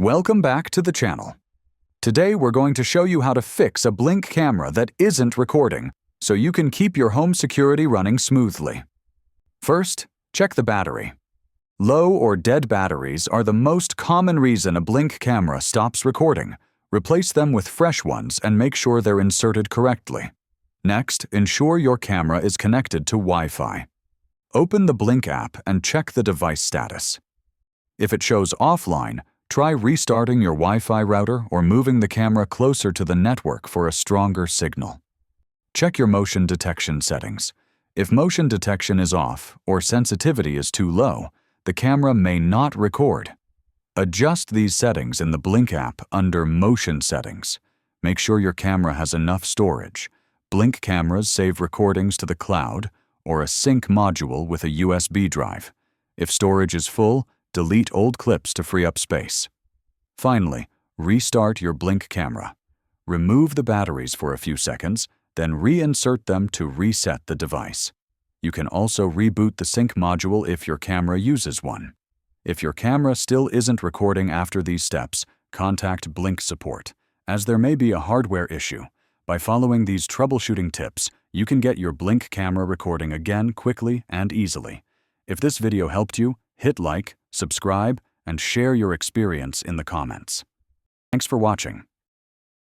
Welcome back to the channel. Today we're going to show you how to fix a blink camera that isn't recording so you can keep your home security running smoothly. First, check the battery. Low or dead batteries are the most common reason a blink camera stops recording. Replace them with fresh ones and make sure they're inserted correctly. Next, ensure your camera is connected to Wi-Fi. Open the Blink app and check the device status. If it shows offline, try restarting your Wi-Fi router or moving the camera closer to the network for a stronger signal. Check your motion detection settings. If motion detection is off or sensitivity is too low, the camera may not record. Adjust these settings in the Blink app under Motion Settings. Make sure your camera has enough storage. Blink cameras save recordings to the cloud or a sync module with a USB drive. If storage is full, delete old clips to free up space. Finally, restart your Blink camera. Remove the batteries for a few seconds, then reinsert them to reset the device. You can also reboot the sync module if your camera uses one. If your camera still isn't recording after these steps, contact Blink support, as there may be a hardware issue. By following these troubleshooting tips, you can get your Blink camera recording again quickly and easily. If this video helped you, hit like, subscribe, and share your experience in the comments. Thanks for watching.